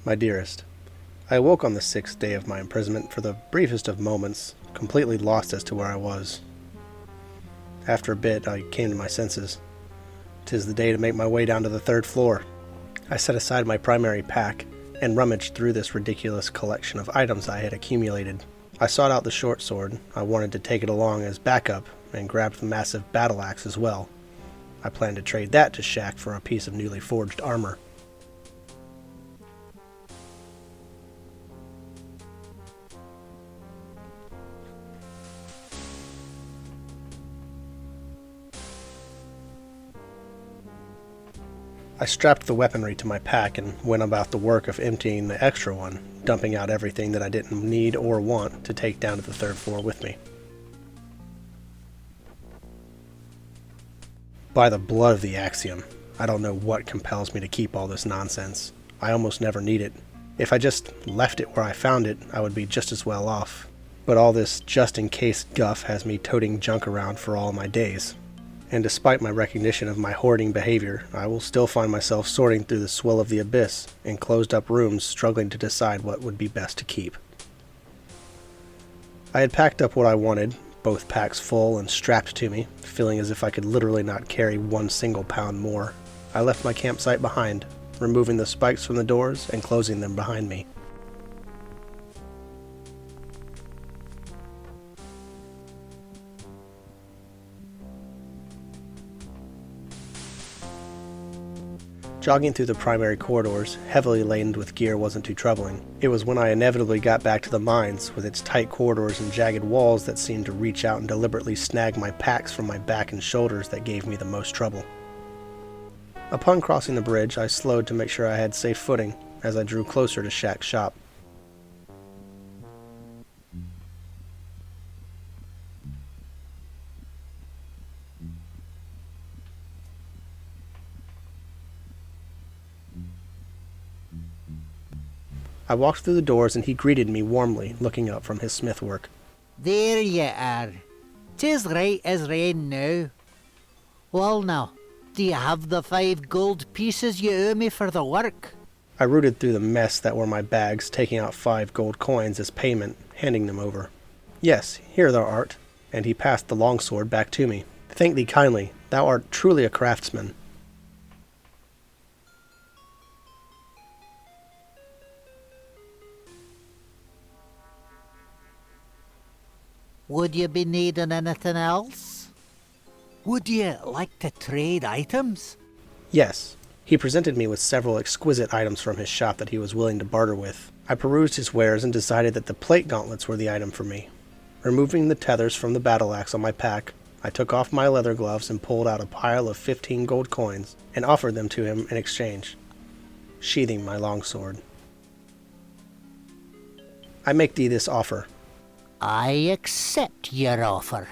My dearest, I awoke on the 6th day of my imprisonment for the briefest of moments, completely lost as to where I was. After a bit, I came to my senses. 'Tis the day to make my way down to the 3rd floor. I set aside my primary pack and rummaged through this ridiculous collection of items I had accumulated. I sought out the short sword. I wanted to take it along as backup, and grabbed the massive battle axe as well. I planned to trade that to Shaq for a piece of newly forged armor. I strapped the weaponry to my pack and went about the work of emptying the extra one, dumping out everything that I didn't need or want to take down to the 3rd floor with me. By the blood of the Axiom, I don't know what compels me to keep all this nonsense. I almost never need it. If I just left it where I found it, I would be just as well off. But all this just-in-case guff has me toting junk around for all my days. And despite my recognition of my hoarding behavior, I will still find myself sorting through the swill of the abyss in closed-up rooms, struggling to decide what would be best to keep. I had packed up what I wanted, both packs full and strapped to me, feeling as if I could literally not carry one single pound more. I left my campsite behind, removing the spikes from the doors and closing them behind me. Jogging through the primary corridors, heavily laden with gear, wasn't too troubling. It was when I inevitably got back to the mines, with its tight corridors and jagged walls that seemed to reach out and deliberately snag my packs from my back and shoulders, that gave me the most trouble. Upon crossing the bridge, I slowed to make sure I had safe footing as I drew closer to Shaq's shop. I walked through the doors and he greeted me warmly, looking up from his smith work. There ye are. 'Tis right as rain now. Well now, do you have the 5 gold pieces you owe me for the work? I rooted through the mess that were my bags, taking out 5 gold coins as payment, handing them over. Yes, here thou art, and he passed the longsword back to me. Thank thee kindly, thou art truly a craftsman. Would you be needing anything else? Would you like to trade items? Yes. He presented me with several exquisite items from his shop that he was willing to barter with. I perused his wares and decided that the plate gauntlets were the item for me. Removing the tethers from the battle axe on my pack, I took off my leather gloves and pulled out a pile of 15 gold coins and offered them to him in exchange, sheathing my longsword. I make thee this offer. I accept your offer.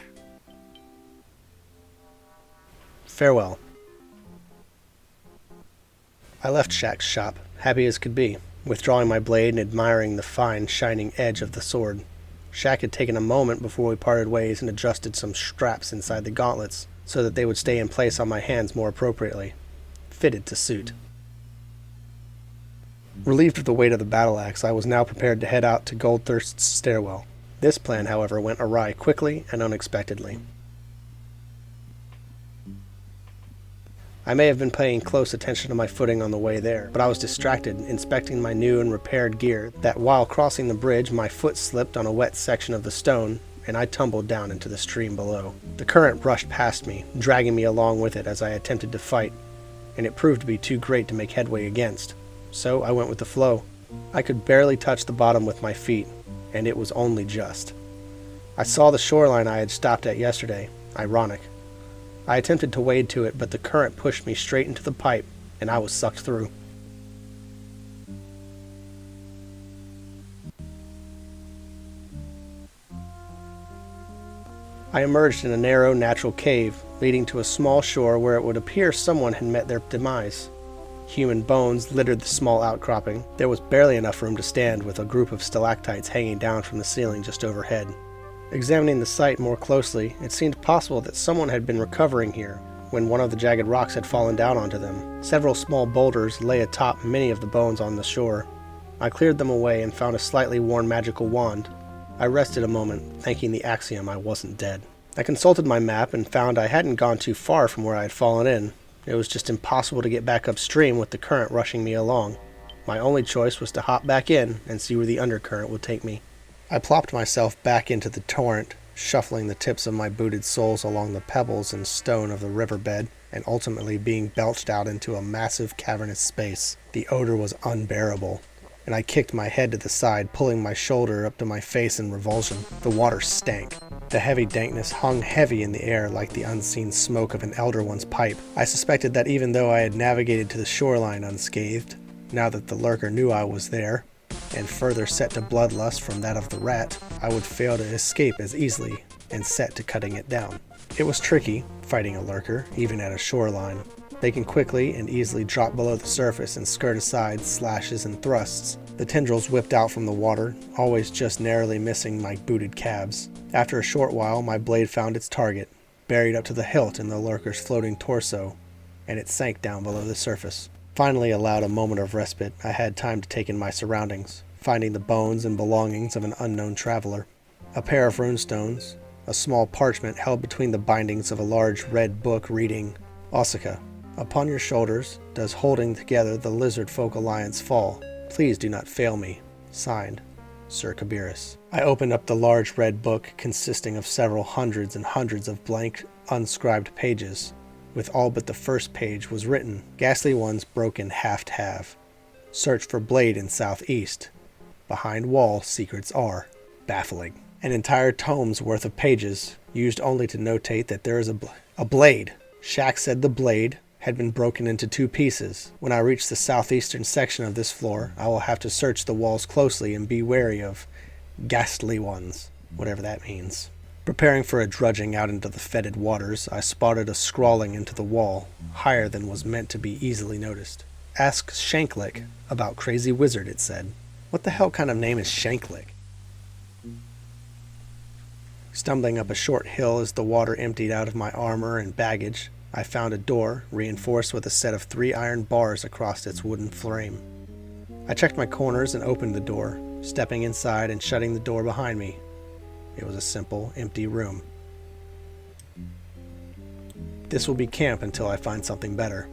Farewell. I left Shaq's shop, happy as could be, withdrawing my blade and admiring the fine, shining edge of the sword. Shaq had taken a moment before we parted ways and adjusted some straps inside the gauntlets so that they would stay in place on my hands more appropriately, fitted to suit. Relieved of the weight of the battle axe, I was now prepared to head out to Goldthirst's stairwell. This plan, however, went awry quickly and unexpectedly. I may have been paying close attention to my footing on the way there, but I was distracted inspecting my new and repaired gear that while crossing the bridge my foot slipped on a wet section of the stone and I tumbled down into the stream below. The current rushed past me, dragging me along with it as I attempted to fight, and it proved to be too great to make headway against. So I went with the flow. I could barely touch the bottom with my feet, and it was only just. I saw the shoreline I had stopped at yesterday. Ironic. I attempted to wade to it, but the current pushed me straight into the pipe, and I was sucked through. I emerged in a narrow, natural cave, leading to a small shore where it would appear someone had met their demise. Human bones littered the small outcropping. There was barely enough room to stand, with a group of stalactites hanging down from the ceiling just overhead. Examining the site more closely, it seemed possible that someone had been recovering here when one of the jagged rocks had fallen down onto them. Several small boulders lay atop many of the bones on the shore. I cleared them away and found a slightly worn magical wand. I rested a moment, thanking the axiom I wasn't dead. I consulted my map and found I hadn't gone too far from where I had fallen in. It was just impossible to get back upstream with the current rushing me along. My only choice was to hop back in and see where the undercurrent would take me. I plopped myself back into the torrent, shuffling the tips of my booted soles along the pebbles and stone of the riverbed, and ultimately being belched out into a massive cavernous space. The odor was unbearable, and I kicked my head to the side, pulling my shoulder up to my face in revulsion. The water stank. The heavy dankness hung heavy in the air like the unseen smoke of an elder one's pipe. I suspected that even though I had navigated to the shoreline unscathed, now that the lurker knew I was there, and further set to bloodlust from that of the rat, I would fail to escape as easily, and set to cutting it down. It was tricky, fighting a lurker, even at a shoreline. They can quickly and easily drop below the surface and skirt aside slashes and thrusts. The tendrils whipped out from the water, always just narrowly missing my booted calves. After a short while, my blade found its target, buried up to the hilt in the lurker's floating torso, and it sank down below the surface. Finally allowed a moment of respite, I had time to take in my surroundings, finding the bones and belongings of an unknown traveler. A pair of runestones, a small parchment held between the bindings of a large red book reading, Osaka, upon your shoulders does holding together the Lizard Folk Alliance fall. Please do not fail me. Signed, Sir Kabiris. I opened up the large red book consisting of several hundreds and hundreds of blank, unscribed pages. With all but the first page was written, ghastly ones broken half-to-half. Search for blade in southeast. Behind wall secrets are. Baffling. An entire tome's worth of pages, used only to notate that there is a blade. Shaq said the blade had been broken into 2 pieces. When I reach the southeastern section of this floor, I will have to search the walls closely and be wary of ghastly ones, whatever that means. Preparing for a drudging out into the fetid waters, I spotted a scrawling into the wall, higher than was meant to be easily noticed. Ask Shanklick about Crazy Wizard, it said. What the hell kind of name is Shanklick? Stumbling up a short hill as the water emptied out of my armor and baggage, I found a door, reinforced with a set of 3 iron bars across its wooden frame. I checked my corners and opened the door, stepping inside and shutting the door behind me. It was a simple, empty room. This will be camp until I find something better.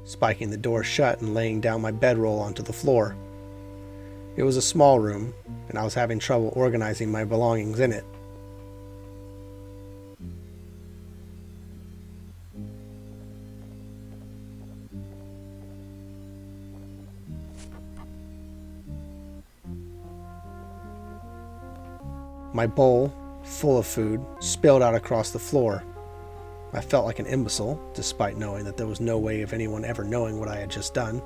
Spiking the door shut and laying down my bedroll onto the floor. It was a small room, and I was having trouble organizing my belongings in it. My bowl, full of food, spilled out across the floor. I felt like an imbecile, despite knowing that there was no way of anyone ever knowing what I had just done.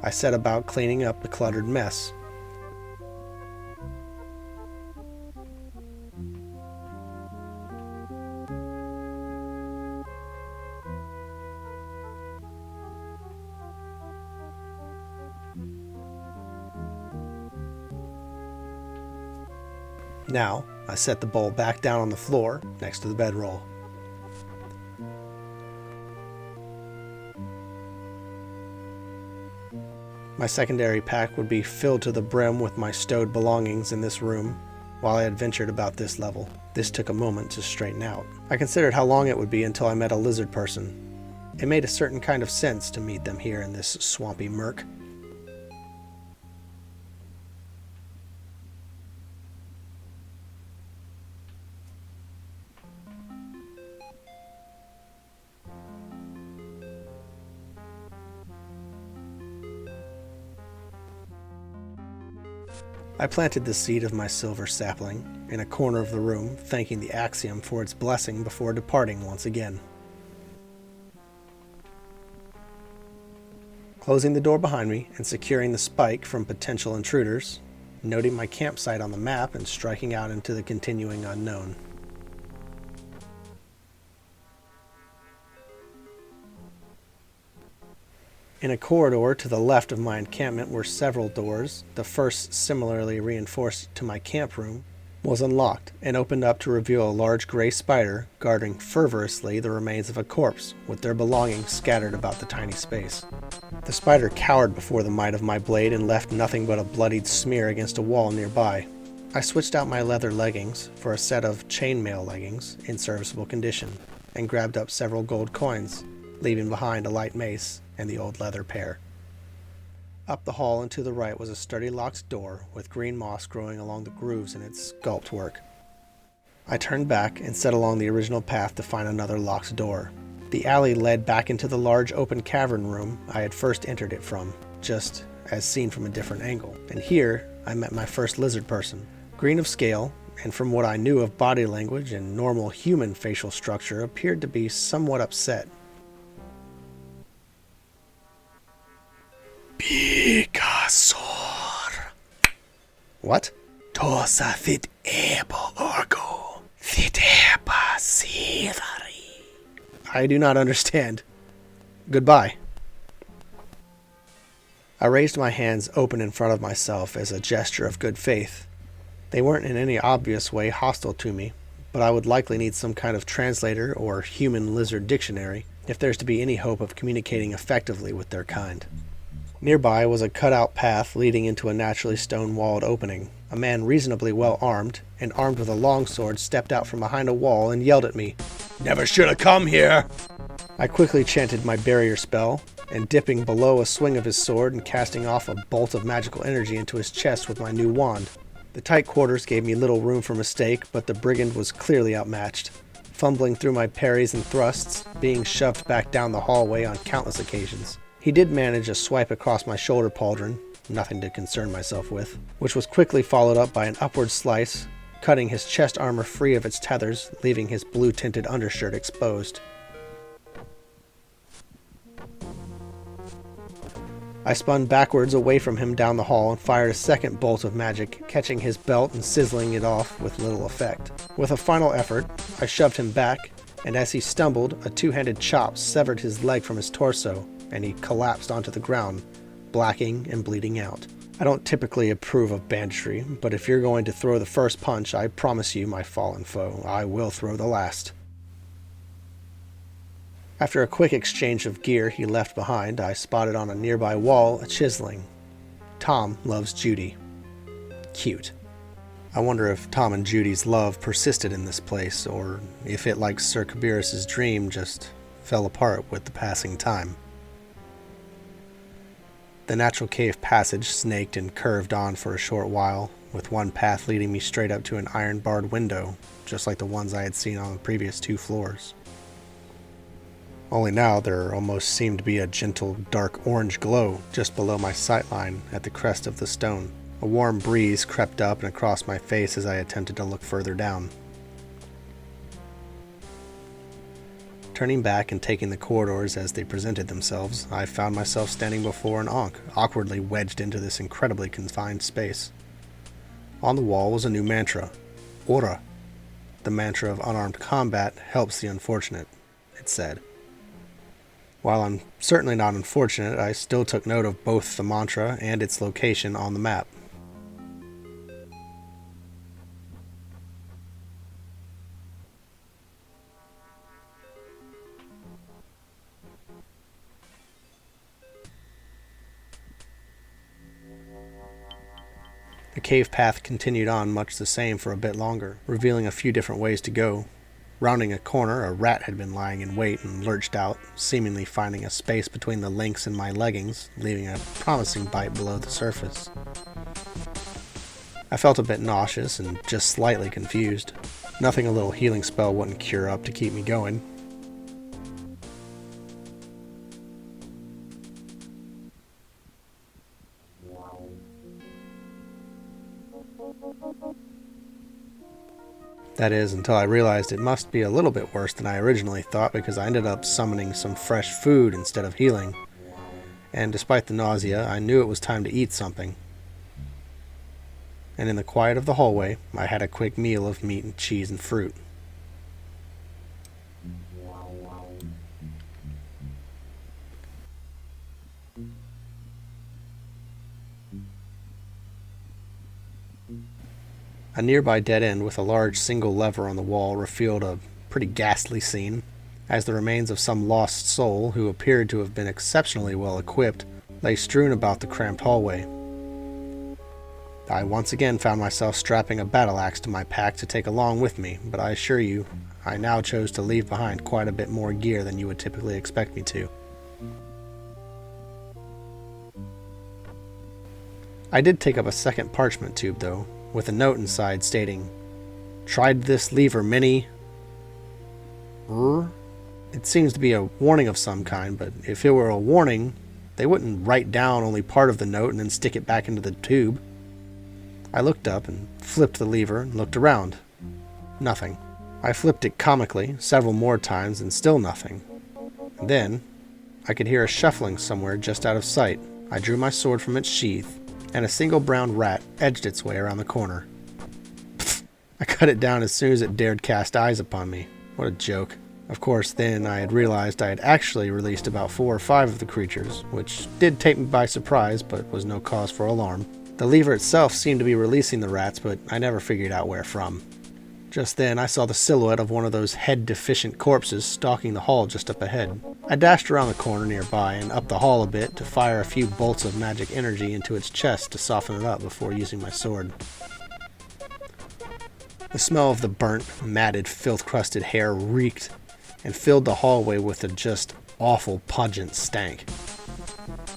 I set about cleaning up the cluttered mess. Now, I set the bowl back down on the floor next to the bedroll. My secondary pack would be filled to the brim with my stowed belongings in this room while I adventured about this level. This took a moment to straighten out. I considered how long it would be until I met a lizard person. It made a certain kind of sense to meet them here in this swampy murk. I planted the seed of my silver sapling in a corner of the room, thanking the axiom for its blessing before departing once again. Closing the door behind me and securing the spike from potential intruders, noting my campsite on the map and striking out into the continuing unknown. In a corridor to the left of my encampment were several doors, the first similarly reinforced to my camp room, was unlocked and opened up to reveal a large gray spider guarding fervorously the remains of a corpse, with their belongings scattered about the tiny space. The spider cowered before the might of my blade and left nothing but a bloodied smear against a wall nearby. I switched out my leather leggings for a set of chainmail leggings in serviceable condition, and grabbed up several gold coins, leaving behind a light mace and the old leather pair. Up the hall and to the right was a sturdy locked door with green moss growing along the grooves in its sculpt work. I turned back and set along the original path to find another locked door. The alley led back into the large open cavern room I had first entered it from, just as seen from a different angle. And here I met my first lizard person. Green of scale, and from what I knew of body language and normal human facial structure, appeared to be somewhat upset. Picassor. What? Tosa fit ebo orgo. Fit epa sivari. I do not understand. Goodbye. I raised my hands open in front of myself as a gesture of good faith. They weren't in any obvious way hostile to me, but I would likely need some kind of translator or human lizard dictionary if there's to be any hope of communicating effectively with their kind. Nearby was a cut-out path leading into a naturally stone-walled opening. A man reasonably well armed, and armed with a longsword, stepped out from behind a wall and yelled at me, "Never should have come here!" I quickly chanted my barrier spell, and dipping below a swing of his sword and casting off a bolt of magical energy into his chest with my new wand. The tight quarters gave me little room for mistake, but the brigand was clearly outmatched. Fumbling through my parries and thrusts, being shoved back down the hallway on countless occasions. He did manage a swipe across my shoulder pauldron, nothing to concern myself with, which was quickly followed up by an upward slice, cutting his chest armor free of its tethers, leaving his blue-tinted undershirt exposed. I spun backwards away from him down the hall and fired a second bolt of magic, catching his belt and sizzling it off with little effect. With a final effort, I shoved him back, and as he stumbled, a two-handed chop severed his leg from his torso, and he collapsed onto the ground, blacking and bleeding out. I don't typically approve of banditry, but if you're going to throw the first punch, I promise you, my fallen foe, I will throw the last. After a quick exchange of gear he left behind, I spotted on a nearby wall a chiseling. Tom loves Judy. Cute. I wonder if Tom and Judy's love persisted in this place, or if it, like Sir Kabirus' dream, just fell apart with the passing time. The natural cave passage snaked and curved on for a short while, with one path leading me straight up to an iron-barred window, just like the ones I had seen on the previous 2 floors. Only now there almost seemed to be a gentle, dark orange glow just below my sightline at the crest of the stone. A warm breeze crept up and across my face as I attempted to look further down. Turning back and taking the corridors as they presented themselves, I found myself standing before an Ankh, awkwardly wedged into this incredibly confined space. On the wall was a new mantra, Ora. The mantra of unarmed combat helps the unfortunate, it said. While I'm certainly not unfortunate, I still took note of both the mantra and its location on the map. The cave path continued on much the same for a bit longer, revealing a few different ways to go. Rounding a corner, a rat had been lying in wait and lurched out, seemingly finding a space between the links in my leggings, leaving a promising bite below the surface. I felt a bit nauseous and just slightly confused. Nothing a little healing spell wouldn't cure up to keep me going. That is, until I realized it must be a little bit worse than I originally thought, because I ended up summoning some fresh food instead of healing. And despite the nausea, I knew it was time to eat something. And in the quiet of the hallway, I had a quick meal of meat and cheese and fruit. A nearby dead end with a large single lever on the wall revealed a pretty ghastly scene, as the remains of some lost soul, who appeared to have been exceptionally well equipped, lay strewn about the cramped hallway. I once again found myself strapping a battle axe to my pack to take along with me, but I assure you, I now chose to leave behind quite a bit more gear than you would typically expect me to. I did take up a second parchment tube, though, with a note inside stating, "Tried this lever many..." It seems to be a warning of some kind, but if it were a warning, they wouldn't write down only part of the note and then stick it back into the tube. I looked up and flipped the lever and looked around. Nothing. I flipped it comically several more times and still nothing. And then, I could hear a shuffling somewhere just out of sight. I drew my sword from its sheath, and a single brown rat edged its way around the corner. I cut it down as soon as it dared cast eyes upon me. What a joke. Of course, then I had realized I had actually released about 4 or 5 of the creatures, which did take me by surprise, but was no cause for alarm. The lever itself seemed to be releasing the rats, but I never figured out where from. Just then, I saw the silhouette of one of those head-deficient corpses stalking the hall just up ahead. I dashed around the corner nearby and up the hall a bit to fire a few bolts of magic energy into its chest to soften it up before using my sword. The smell of the burnt, matted, filth-crusted hair reeked and filled the hallway with a just awful pungent stank.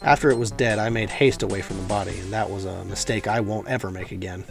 After it was dead, I made haste away from the body, and that was a mistake I won't ever make again.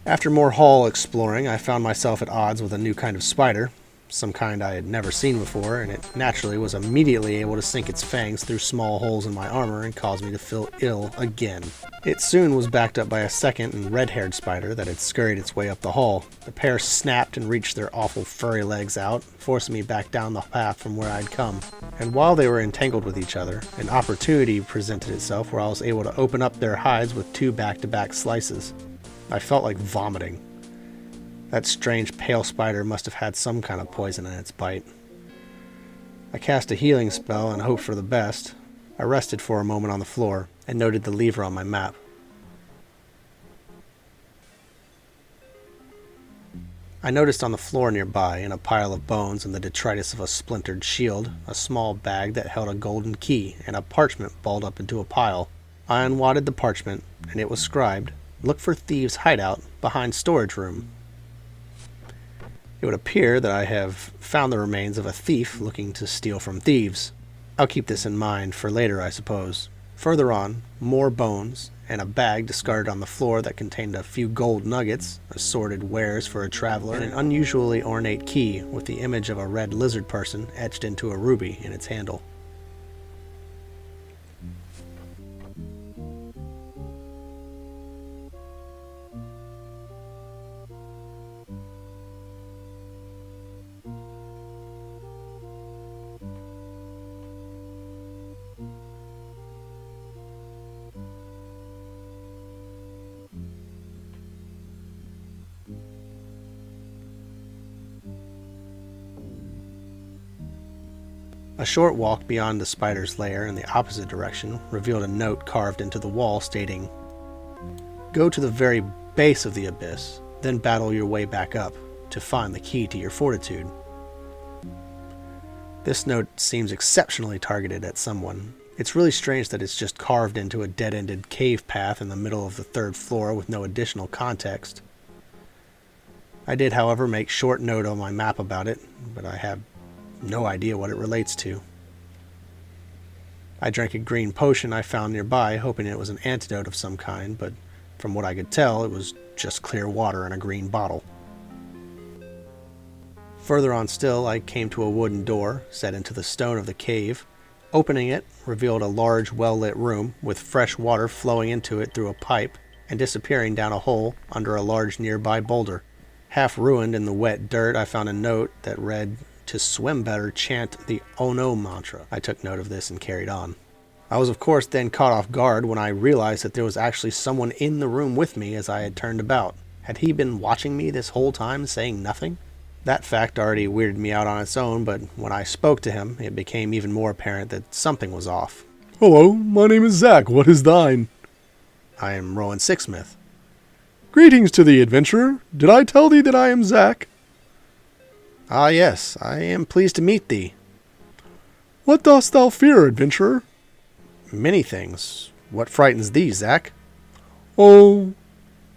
After more hall exploring, I found myself at odds with a new kind of spider, some kind I had never seen before, and it naturally was immediately able to sink its fangs through small holes in my armor and cause me to feel ill again. It soon was backed up by a second and red-haired spider that had scurried its way up the hall. The pair snapped and reached their awful furry legs out, forcing me back down the path from where I'd come. And while they were entangled with each other, an opportunity presented itself where I was able to open up their hides with 2 back-to-back slices. I felt like vomiting. That strange pale spider must have had some kind of poison in its bite. I cast a healing spell and hoped for the best. I rested for a moment on the floor and noted the lever on my map. I noticed on the floor nearby, in a pile of bones and the detritus of a splintered shield, a small bag that held a golden key and a parchment balled up into a pile. I unwadded the parchment, and it was scribed, "Look for thieves' hideout behind storage room." It would appear that I have found the remains of a thief looking to steal from thieves. I'll keep this in mind for later, I suppose. Further on, more bones, and a bag discarded on the floor that contained a few gold nuggets, assorted wares for a traveler, and an unusually ornate key with the image of a red lizard person etched into a ruby in its handle. A short walk beyond the spider's lair in the opposite direction revealed a note carved into the wall stating, "Go to the very base of the abyss, then battle your way back up to find the key to your fortitude." This note seems exceptionally targeted at someone. It's really strange that it's just carved into a dead-ended cave path in the middle of the 3rd floor with no additional context. I did, however, make short note on my map about it, but I have no idea what it relates to. I drank a green potion I found nearby, hoping it was an antidote of some kind, but from what I could tell, it was just clear water in a green bottle. Further on still, I came to a wooden door set into the stone of the cave. Opening it revealed a large, well-lit room with fresh water flowing into it through a pipe and disappearing down a hole under a large nearby boulder. Half ruined in the wet dirt, I found a note that read, "To swim better, chant the Ono mantra." I took note of this and carried on. I was of course then caught off guard when I realized that there was actually someone in the room with me as I had turned about. Had he been watching me this whole time, saying nothing? That fact already weirded me out on its own, but when I spoke to him, it became even more apparent that something was off. "Hello, my name is Zach. What is thine?" I am Roan Sixmyth. Greetings to thee, adventurer. Did I tell thee that I am Zack? Ah, yes, I am pleased to meet thee. What dost thou fear, adventurer? Many things. What frightens thee, Zack? Oh,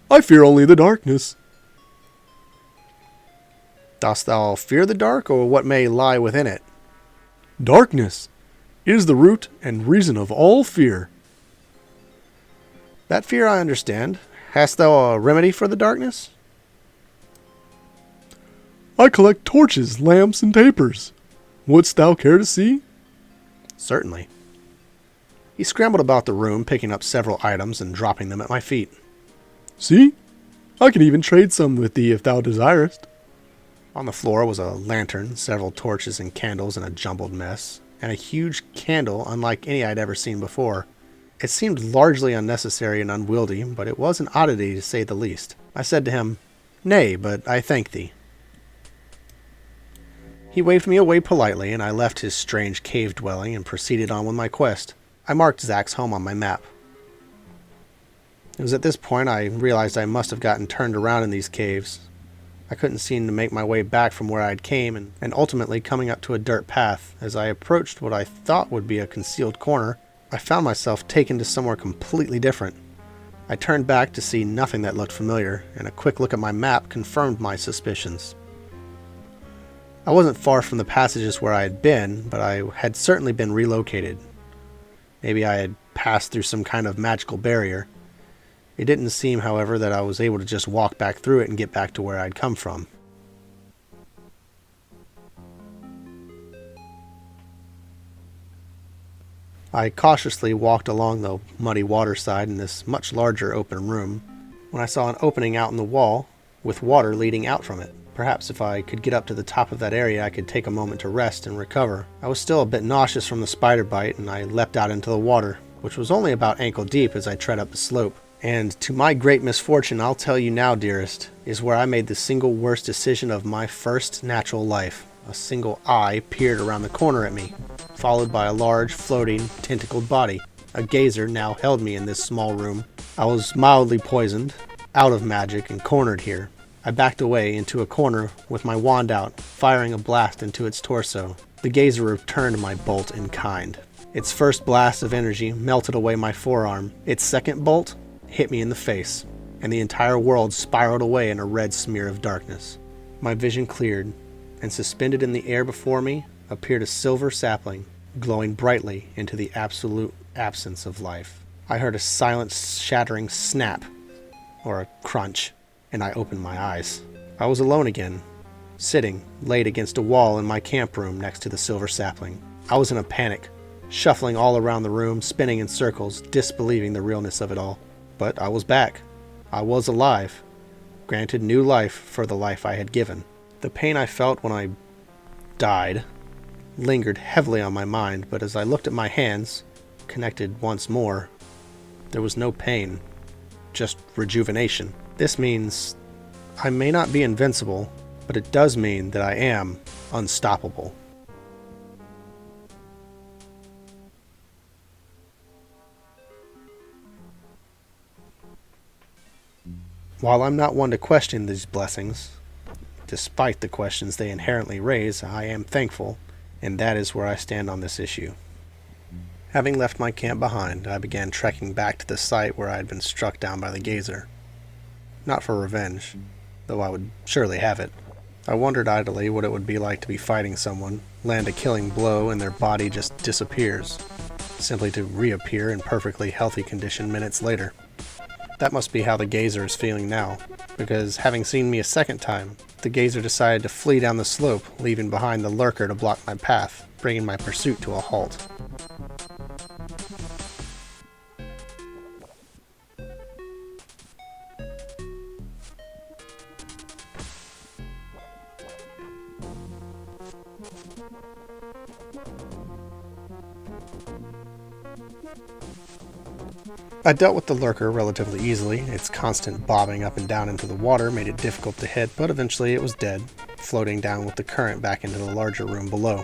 I fear only the darkness. Dost thou fear the dark, or what may lie within it? Darkness is the root and reason of all fear. That fear I understand. Hast thou a remedy for the darkness? I collect torches, lamps, and tapers. Wouldst thou care to see? Certainly. He scrambled about the room, picking up several items and dropping them at my feet. See? I can even trade some with thee if thou desirest. On the floor was a lantern, several torches and candles in a jumbled mess, and a huge candle unlike any I'd ever seen before. It seemed largely unnecessary and unwieldy, but it was an oddity to say the least. I said to him, "Nay, but I thank thee." He waved me away politely, and I left his strange cave dwelling and proceeded on with my quest. I marked Zack's home on my map. It was at this point I realized I must have gotten turned around in these caves. I couldn't seem to make my way back from where I'd came, and ultimately coming up to a dirt path. As I approached what I thought would be a concealed corner, I found myself taken to somewhere completely different. I turned back to see nothing that looked familiar, and a quick look at my map confirmed my suspicions. I wasn't far from the passages where I had been, but I had certainly been relocated. Maybe I had passed through some kind of magical barrier. It didn't seem, however, that I was able to just walk back through it and get back to where I'd come from. I cautiously walked along the muddy waterside in this much larger open room when I saw an opening out in the wall with water leading out from it. Perhaps if I could get up to the top of that area, I could take a moment to rest and recover. I was still a bit nauseous from the spider bite, and I leapt out into the water, which was only about ankle deep as I tread up the slope. And to my great misfortune, I'll tell you now, dearest, is where I made the single worst decision of my first natural life. A single eye peered around the corner at me, followed by a large, floating, tentacled body. A gazer now held me in this small room. I was mildly poisoned, out of magic, and cornered here. I backed away into a corner with my wand out, firing a blast into its torso. The gazer returned my bolt in kind. Its first blast of energy melted away my forearm. Its second bolt hit me in the face, and the entire world spiraled away in a red smear of darkness. My vision cleared, and suspended in the air before me appeared a silver sapling, glowing brightly into the absolute absence of life. I heard a silent, shattering snap, or a crunch, and I opened my eyes. I was alone again, sitting, laid against a wall in my camp room next to the silver sapling. I was in a panic, shuffling all around the room, spinning in circles, disbelieving the realness of it all. But I was back. I was alive, granted new life for the life I had given. The pain I felt when I died lingered heavily on my mind, but as I looked at my hands, connected once more, there was no pain, just rejuvenation. This means I may not be invincible, but it does mean that I am unstoppable. While I'm not one to question these blessings, despite the questions they inherently raise, I am thankful, and that is where I stand on this issue. Having left my camp behind, I began trekking back to the site where I had been struck down by the gazer. Not for revenge, though I would surely have it. I wondered idly what it would be like to be fighting someone, land a killing blow, and their body just disappears, simply to reappear in perfectly healthy condition minutes later. That must be how the gazer is feeling now, because having seen me a second time, the gazer decided to flee down the slope, leaving behind the lurker to block my path, bringing my pursuit to a halt. I dealt with the lurker relatively easily. Its constant bobbing up and down into the water made it difficult to hit, but eventually it was dead, floating down with the current back into the larger room below.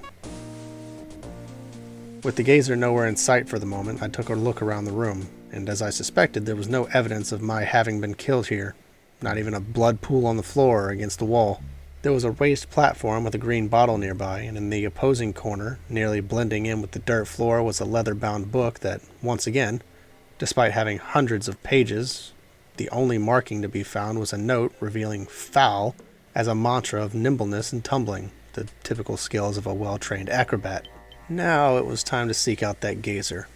With the gazer nowhere in sight for the moment, I took a look around the room. and as I suspected, there was no evidence of my having been killed here. Not even a blood pool on the floor or against the wall. There was a raised platform with a green bottle nearby, and in the opposing corner, nearly blending in with the dirt floor, was a leather-bound book that, once again, despite having hundreds of pages, the only marking to be found was a note revealing foul as a mantra of nimbleness and tumbling, the typical skills of a well-trained acrobat. Now it was time to seek out that gazer.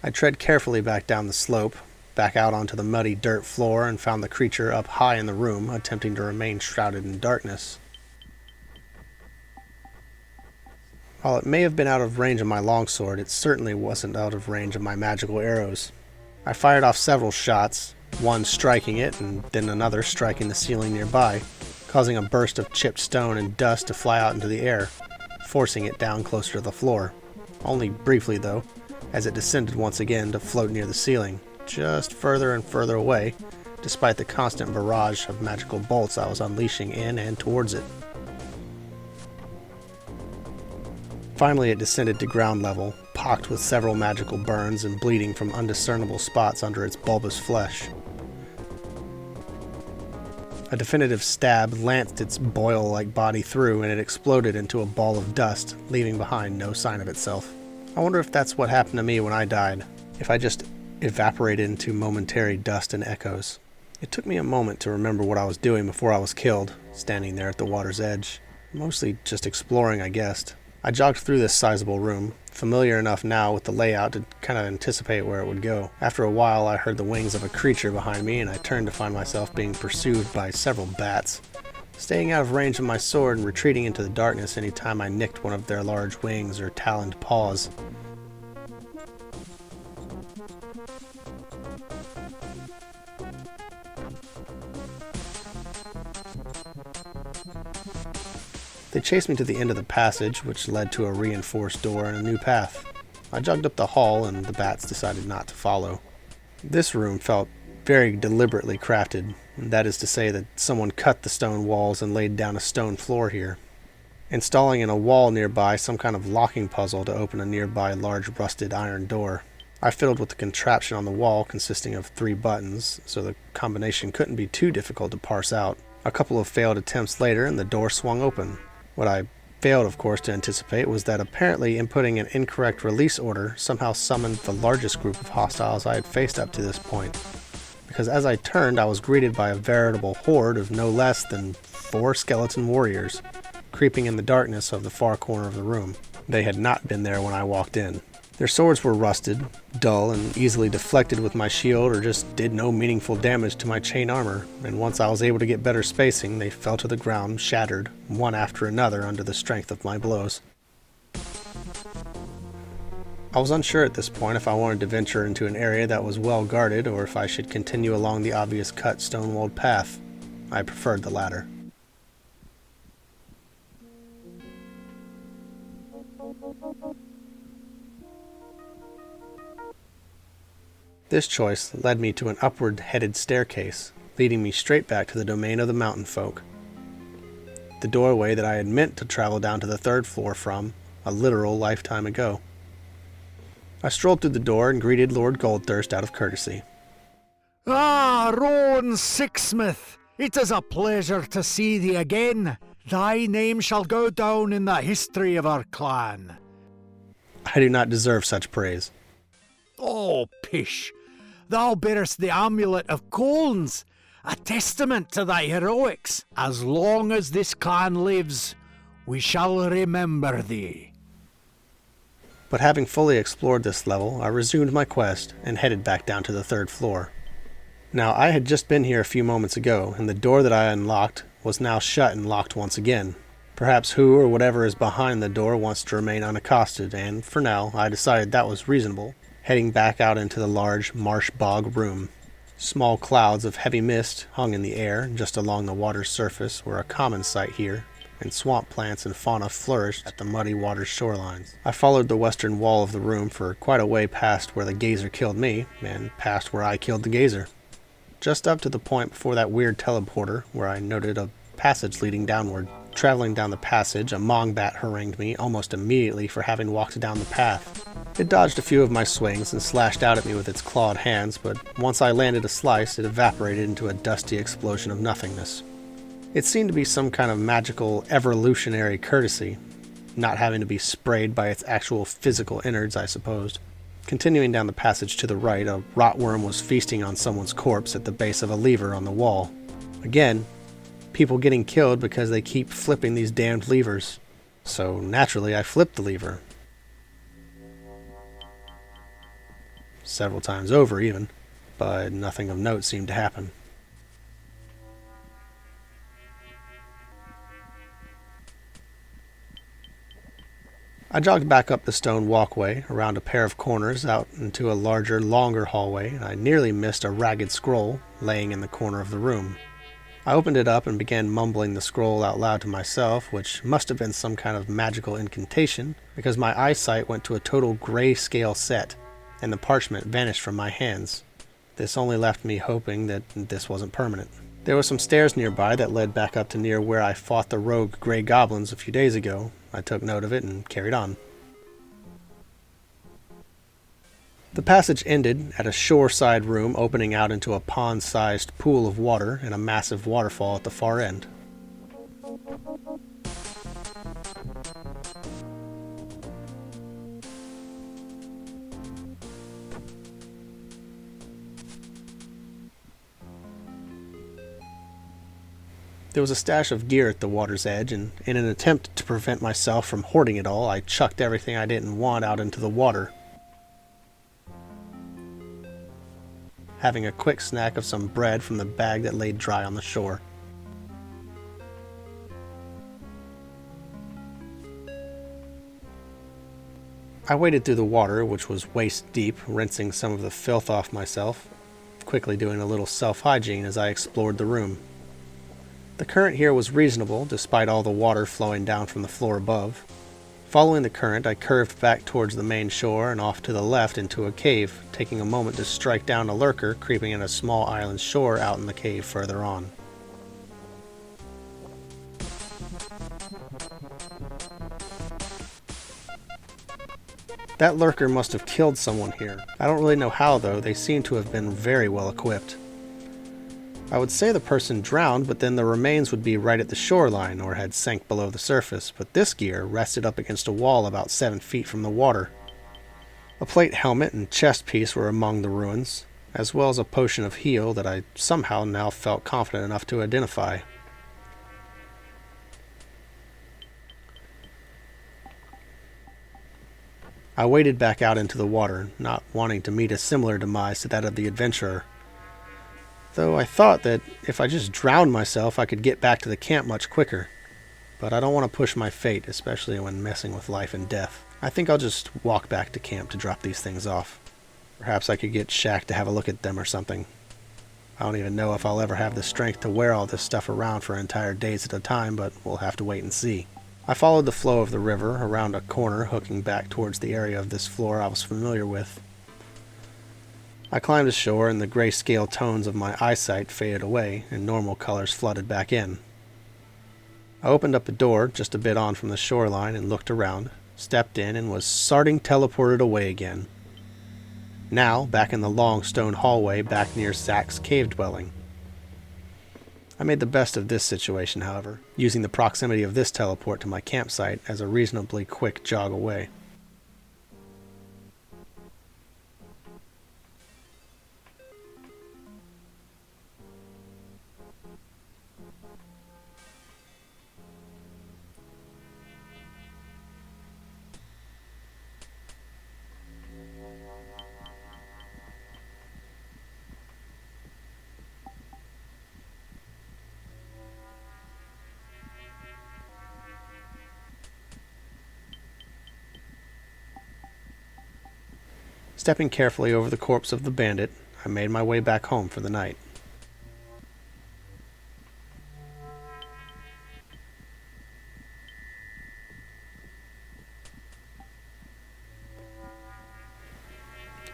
I tread carefully back down the slope, back out onto the muddy dirt floor, and found the creature up high in the room, attempting to remain shrouded in darkness. While it may have been out of range of my longsword, it certainly wasn't out of range of my magical arrows. I fired off several shots, one striking it and then another striking the ceiling nearby, causing a burst of chipped stone and dust to fly out into the air, forcing it down closer to the floor. Only briefly though, as it descended once again to float near the ceiling, just further and further away, despite the constant barrage of magical bolts I was unleashing in and towards it. Finally it descended to ground level, pocked with several magical burns and bleeding from undiscernible spots under its bulbous flesh. A definitive stab lanced its boil-like body through, and it exploded into a ball of dust, leaving behind no sign of itself. I wonder if that's what happened to me when I died, if I just evaporated into momentary dust and echoes. It took me a moment to remember what I was doing before I was killed, standing there at the water's edge. Mostly just exploring, I guessed. I jogged through this sizable room, familiar enough now with the layout to kind of anticipate where it would go. After a while, I heard the wings of a creature behind me, and I turned to find myself being pursued by several bats, staying out of range of my sword and retreating into the darkness any time I nicked one of their large wings or taloned paws. They chased me to the end of the passage, which led to a reinforced door and a new path. I jogged up the hall, and the bats decided not to follow. This room felt very deliberately crafted, and that is to say that someone cut the stone walls and laid down a stone floor here, installing in a wall nearby some kind of locking puzzle to open a nearby large rusted iron door. I fiddled with the contraption on the wall consisting of 3 buttons, so the combination couldn't be too difficult to parse out. A couple of failed attempts later, and the door swung open. What I failed, of course, to anticipate was that apparently inputting an incorrect release order somehow summoned the largest group of hostiles I had faced up to this point. Because as I turned, I was greeted by a veritable horde of no less than 4 skeleton warriors, creeping in the darkness of the far corner of the room. They had not been there when I walked in. Their swords were rusted, dull, and easily deflected with my shield, or just did no meaningful damage to my chain armor, and once I was able to get better spacing, they fell to the ground, shattered, one after another under the strength of my blows. I was unsure at this point if I wanted to venture into an area that was well guarded, or if I should continue along the obvious cut stone-walled path. I preferred the latter. This choice led me to an upward-headed staircase, leading me straight back to the domain of the mountain folk. The doorway that I had meant to travel down to the 3rd floor from, a literal lifetime ago. I strolled through the door and greeted Lord Goldthirst out of courtesy. Ah, Roan Sixmyth, it is a pleasure to see thee again. Thy name shall go down in the history of our clan. I do not deserve such praise. Oh, pish! Thou bearest the amulet of Colnes, a testament to thy heroics. As long as this clan lives, we shall remember thee. But having fully explored this level, I resumed my quest and headed back down to the 3rd floor. Now, I had just been here a few moments ago, and the door that I unlocked was now shut and locked once again. Perhaps who or whatever is behind the door wants to remain unaccosted, and for now, I decided that was reasonable, heading back out into the large marsh bog room. Small clouds of heavy mist hung in the air just along the water's surface were a common sight here, and swamp plants and fauna flourished at the muddy water's shorelines. I followed the western wall of the room for quite a way past where the gazer killed me, and past where I killed the gazer. Just up to the point before that weird teleporter where I noted a passage leading downward. Traveling down the passage, a mongbat harangued me almost immediately for having walked down the path. It dodged a few of my swings and slashed out at me with its clawed hands, but once I landed a slice, it evaporated into a dusty explosion of nothingness. It seemed to be some kind of magical evolutionary courtesy, not having to be sprayed by its actual physical innards, I supposed. Continuing down the passage to the right, a rotworm was feasting on someone's corpse at the base of a lever on the wall. Again, people getting killed because they keep flipping these damned levers. So naturally, I flipped the lever. Several times over even, but nothing of note seemed to happen. I jogged back up the stone walkway, around a pair of corners, out into a larger, longer hallway, and I nearly missed a ragged scroll laying in the corner of the room. I opened it up and began mumbling the scroll out loud to myself, which must have been some kind of magical incantation, because my eyesight went to a total grayscale set, and the parchment vanished from my hands. This only left me hoping that this wasn't permanent. There were some stairs nearby that led back up to near where I fought the rogue gray goblins a few days ago. I took note of it and carried on. The passage ended at a shoreside room opening out into a pond-sized pool of water and a massive waterfall at the far end. There was a stash of gear at the water's edge, and in an attempt to prevent myself from hoarding it all, I chucked everything I didn't want out into the water. Having a quick snack of some bread from the bag that lay dry on the shore. I waded through the water, which was waist deep, rinsing some of the filth off myself, quickly doing a little self-hygiene as I explored the room. The current here was reasonable, despite all the water flowing down from the floor above. Following the current, I curved back towards the main shore and off to the left into a cave, taking a moment to strike down a lurker creeping in a small island shore out in the cave further on. That lurker must have killed someone here. I don't really know how though, they seem to have been very well equipped. I would say the person drowned, but then the remains would be right at the shoreline or had sank below the surface, but this gear rested up against a wall about 7 feet from the water. A plate helmet and chest piece were among the ruins, as well as a potion of heal that I somehow now felt confident enough to identify. I waded back out into the water, not wanting to meet a similar demise to that of the adventurer. Though I thought that if I just drowned myself, I could get back to the camp much quicker. But I don't want to push my fate, especially when messing with life and death. I think I'll just walk back to camp to drop these things off. Perhaps I could get Shaq to have a look at them or something. I don't even know if I'll ever have the strength to wear all this stuff around for entire days at a time, but we'll have to wait and see. I followed the flow of the river around a corner, hooking back towards the area of this floor I was familiar with. I climbed ashore and the grayscale tones of my eyesight faded away and normal colors flooded back in. I opened up a door just a bit on from the shoreline and looked around, stepped in and was starting teleported away again. Now, back in the long stone hallway back near Zach's cave dwelling. I made the best of this situation, however, using the proximity of this teleport to my campsite as a reasonably quick jog away. Stepping carefully over the corpse of the bandit, I made my way back home for the night.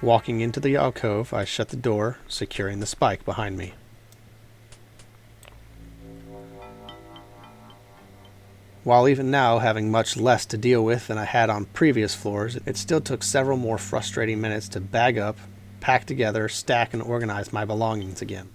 Walking into the alcove, I shut the door, securing the spike behind me. While even now having much less to deal with than I had on previous floors, it still took several more frustrating minutes to bag up, pack together, stack, and organize my belongings again.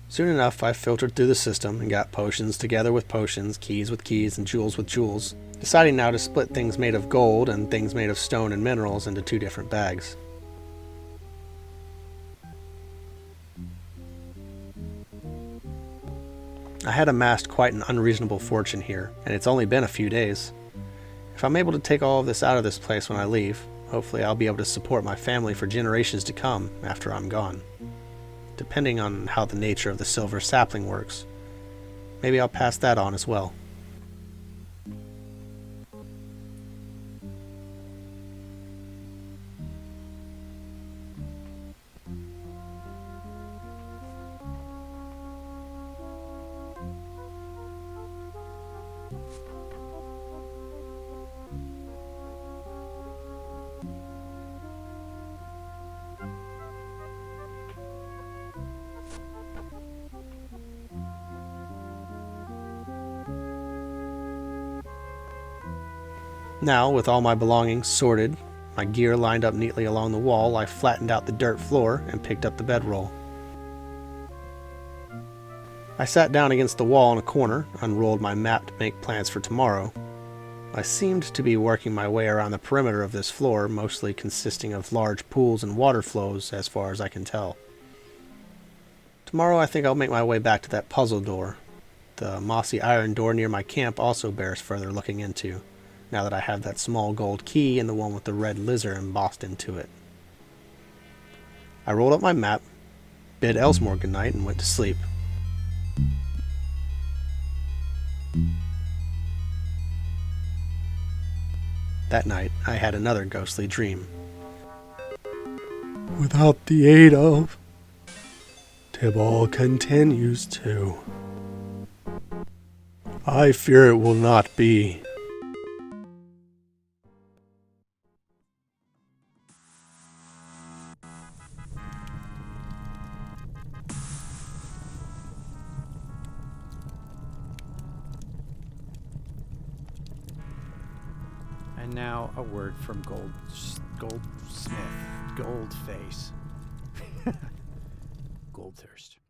Soon enough, I filtered through the system and got potions together with potions, keys with keys, and jewels with jewels, deciding now to split things made of gold and things made of stone and minerals into 2 different bags. I had amassed quite an unreasonable fortune here, and it's only been a few days. If I'm able to take all of this out of this place when I leave, hopefully I'll be able to support my family for generations to come after I'm gone. Depending on how the nature of the silver sapling works, maybe I'll pass that on as well. Now, with all my belongings sorted, my gear lined up neatly along the wall, I flattened out the dirt floor and picked up the bedroll. I sat down against the wall in a corner, unrolled my map to make plans for tomorrow. I seemed to be working my way around the perimeter of this floor, mostly consisting of large pools and water flows as far as I can tell. Tomorrow I think I'll make my way back to that puzzle door. The mossy iron door near my camp also bears further looking into, now that I have that small gold key and the one with the red lizard embossed into it. I rolled up my map, bid Elsmore goodnight, and went to sleep. That night, I had another ghostly dream. Without the aid of, Tibble continues to. I fear it will not be. And now a word from Goldsmith, Goldface. Goldthirst.